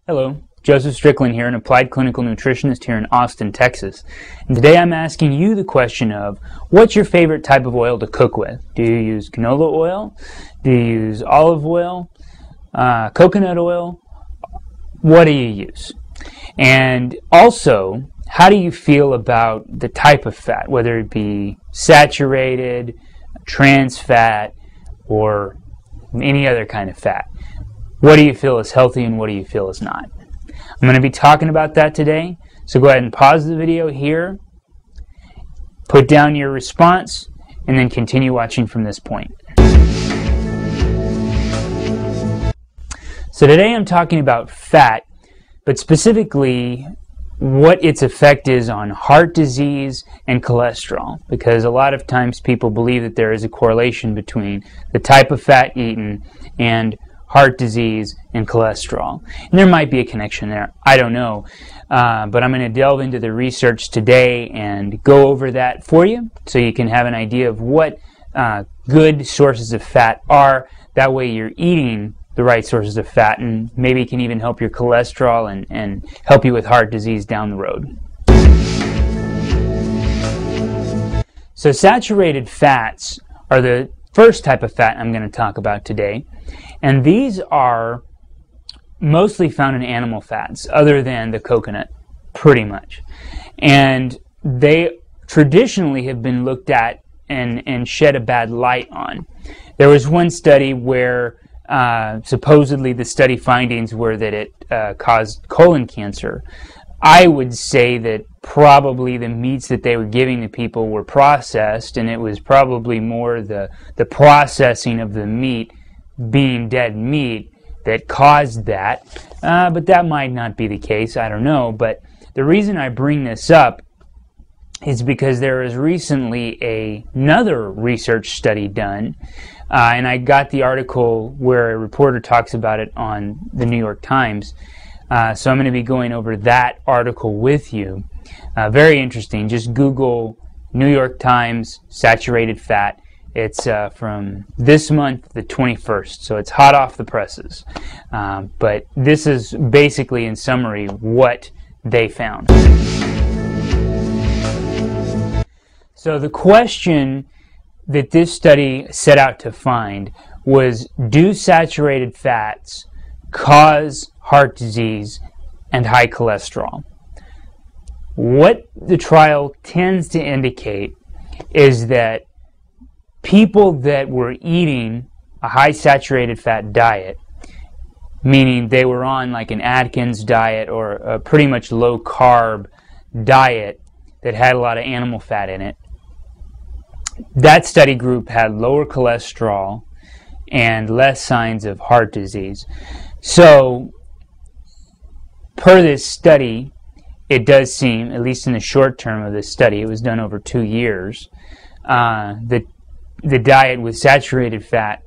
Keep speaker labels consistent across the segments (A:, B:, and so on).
A: Hello, Joseph Strickland here, an applied clinical nutritionist here in Austin, Texas. And today I'm asking you the question of, what's your favorite type of oil to cook with? Do you use canola oil? Do you use olive oil? Coconut oil? What do you use? And also, how do you feel about the type of fat, whether it be saturated, trans fat, or any other kind of fat? What do you feel is healthy and what do you feel is not? I'm going to be talking about that today, so go ahead and pause the video here, put down your response, and then continue watching from this point. So today I'm talking about fat, but specifically what its effect is on heart disease and cholesterol, because a lot of times people believe that there is a correlation between the type of fat eaten and heart disease and cholesterol. And there might be a connection there. I don't know. But I'm going to delve into the research today and go over that for you so you can have an idea of what good sources of fat are. That way you're eating the right sources of fat, and maybe it can even help your cholesterol and help you with heart disease down the road. So saturated fats are the first type of fat I'm going to talk about today. And these are mostly found in animal fats, other than the coconut, pretty much. And they traditionally have been looked at and shed a bad light on. There was one study where supposedly the study findings were that it caused colon cancer. I would say that probably the meats that they were giving to people were processed, and it was probably more the processing of the meat being dead meat that caused that, but that might not be the case. I don't know. But the reason I bring this up is because there was recently another research study done, and I got the article where a reporter talks about it on the New York Times, so I'm going to be going over that article with you. Very interesting. Just Google New York Times saturated fat. It's from this month, the 21st, so it's hot off the presses. But this is basically, in summary, what they found. So the question that this study set out to find was, do saturated fats cause heart disease and high cholesterol? What the trial tends to indicate is that people that were eating a high saturated fat diet, meaning they were on like an Atkins diet or a pretty much low carb diet that had a lot of animal fat in it, that study group had lower cholesterol and less signs of heart disease. So per this study, it does seem, at least in the short term of this study, it was done over 2 years, that the diet with saturated fat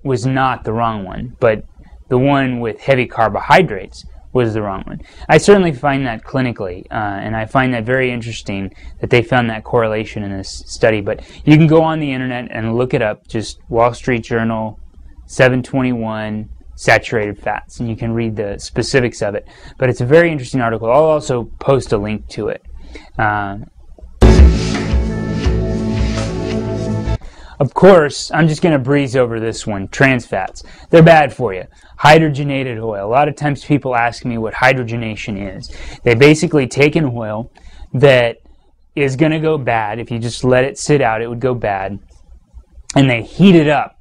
A: was not the wrong one, but the one with heavy carbohydrates was the wrong one. I certainly find that clinically, and I find that very interesting that they found that correlation in this study. But you can go on the internet and look it up, just Wall Street Journal 721 saturated fats, and you can read the specifics of it. But it's a very interesting article. I'll also post a link to it. Of course, I'm just going to breeze over this one, trans fats. They're bad for you. Hydrogenated oil. A lot of times people ask me what hydrogenation is. They basically take an oil that is going to go bad. If you just let it sit out, it would go bad. And they heat it up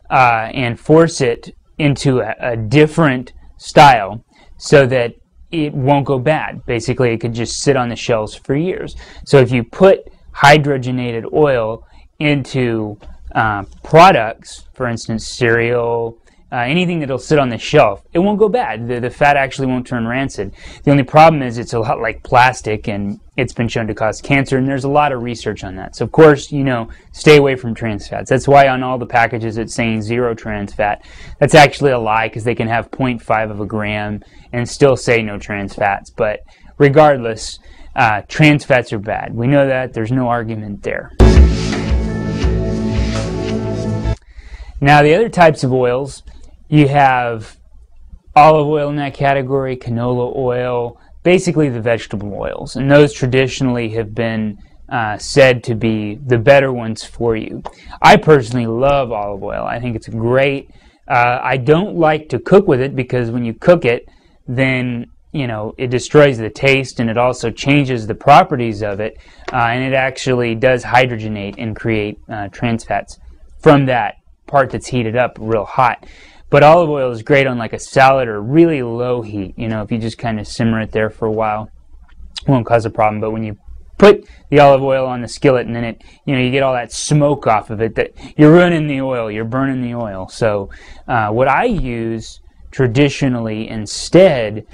A: and force it into a different style so that it won't go bad. Basically, it could just sit on the shelves for years. So if you put hydrogenated oil into products, for instance cereal, anything that'll sit on the shelf, it won't go bad. The fat actually won't turn rancid. The only problem is it's a lot like plastic, and it's been shown to cause cancer, and there's a lot of research on that. So of course, stay away from trans fats. That's why on all the packages it's saying 0 trans fat. That's actually a lie, because they can have 0.5 of a gram and still say no trans fats. But regardless, trans fats are bad. We know that. There's no argument there. Now the other types of oils, you have olive oil in that category, canola oil, basically the vegetable oils. And those traditionally have been said to be the better ones for you. I personally love olive oil. I think it's great. I don't like to cook with it because when you cook it, then it destroys the taste, and it also changes the properties of it, and it actually does hydrogenate and create trans fats from that part that's heated up real hot. But olive oil is great on like a salad or really low heat. If you just kind of simmer it there for a while, it won't cause a problem. But when you put the olive oil on the skillet and then you get all that smoke off of it, that you're ruining the oil, you're burning the oil. So what I use traditionally instead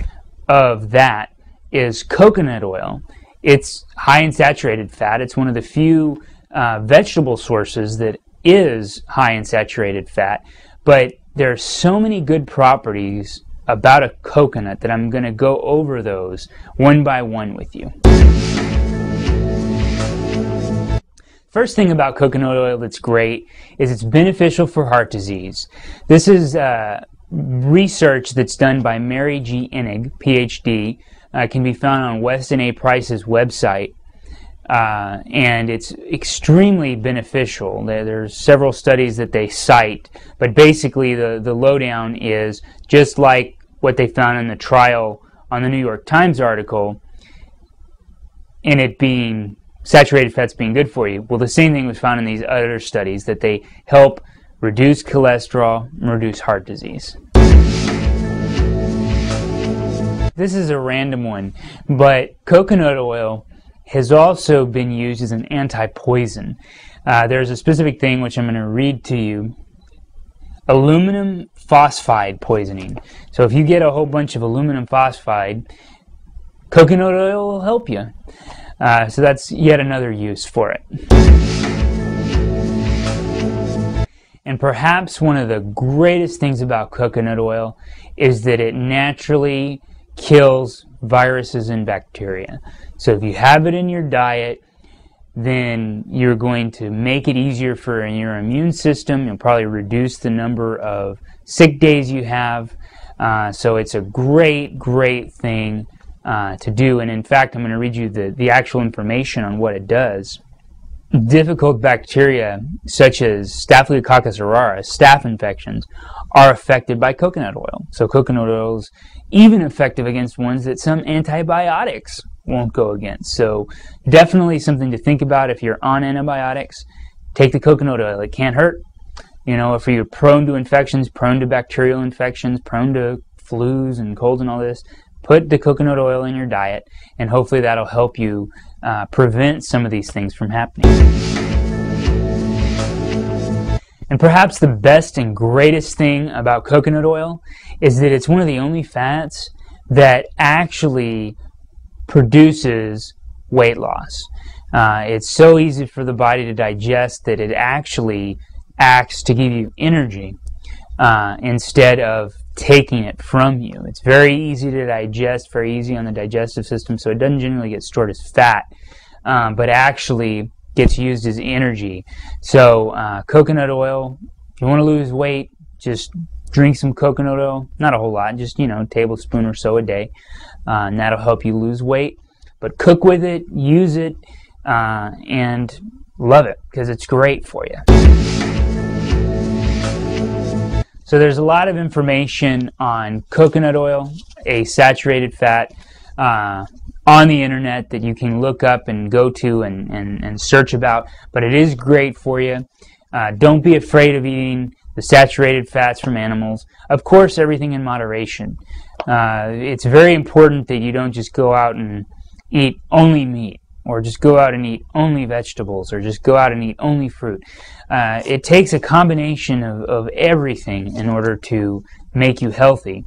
A: of that is coconut oil. It's high in saturated fat. It's one of the few vegetable sources that is high in saturated fat, but there are so many good properties about a coconut that I'm going to go over those one by one with you. First thing about coconut oil that's great is it's beneficial for heart disease. This is research that's done by Mary G. Enig, PhD, can be found on Weston A. Price's website, and it's extremely beneficial. There's several studies that they cite, but basically the lowdown is just like what they found in the trial on the New York Times article, in it being saturated fats being good for you. Well, the same thing was found in these other studies, that they help reduce cholesterol and reduce heart disease. This is a random one, but coconut oil has also been used as an anti-poison. There's a specific thing which I'm going to read to you. Aluminum phosphide poisoning. So if you get a whole bunch of aluminum phosphide, coconut oil will help you. So that's yet another use for it. And perhaps one of the greatest things about coconut oil is that it naturally kills viruses and bacteria. So if you have it in your diet, then you're going to make it easier for your immune system. You'll probably reduce the number of sick days you have. So it's a great, great thing to do. And in fact, I'm going to read you the actual information on what it does. Difficult bacteria such as Staphylococcus aureus, staph infections, are affected by coconut oil. So coconut oil is even effective against ones that some antibiotics won't go against. So definitely something to think about if you're on antibiotics. Take the coconut oil. It can't hurt. If you're prone to infections, prone to bacterial infections, prone to flus and colds and all this, put the coconut oil in your diet, and hopefully that'll help you prevent some of these things from happening. And perhaps the best and greatest thing about coconut oil is that it's one of the only fats that actually produces weight loss. It's so easy for the body to digest that it actually acts to give you energy instead of taking it from you. It's very easy to digest, very easy on the digestive system, so it doesn't generally get stored as fat, but actually gets used as energy. So coconut oil, if you want to lose weight, just drink some coconut oil. Not a whole lot, just a tablespoon or so a day, and that'll help you lose weight. But cook with it, use it, and love it, because it's great for you. So there's a lot of information on coconut oil, a saturated fat, on the internet that you can look up and go to and search about, but it is great for you. Don't be afraid of eating the saturated fats from animals. Of course, everything in moderation. It's very important that you don't just go out and eat only meat, or just go out and eat only vegetables, or just go out and eat only fruit. It takes a combination of everything in order to make you healthy.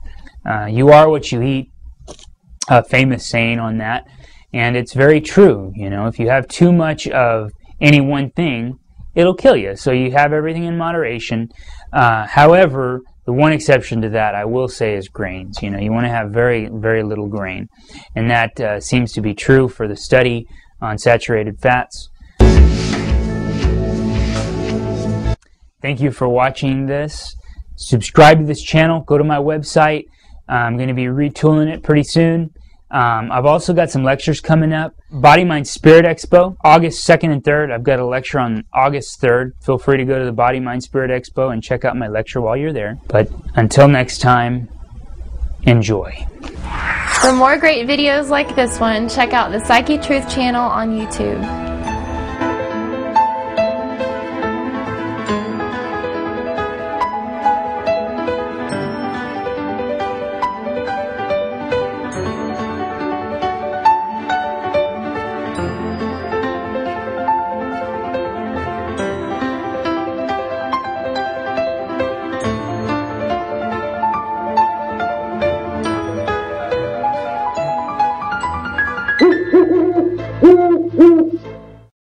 A: You are what you eat, a famous saying on that, and it's very true. If you have too much of any one thing, it'll kill you. So you have everything in moderation. However, the one exception to that, I will say, is grains. You want to have very, very little grain, and that seems to be true for the study on saturated fats. Thank you for watching this. Subscribe to this channel. Go to my website. I'm going to be retooling it pretty soon. I've also got some lectures coming up. Body, Mind, Spirit Expo, August 2nd and 3rd. I've got a lecture on August 3rd. Feel free to go to the Body, Mind, Spirit Expo and check out my lecture while you're there. But until next time, enjoy.
B: For more great videos like this one, check out the Psyche Truth channel on YouTube.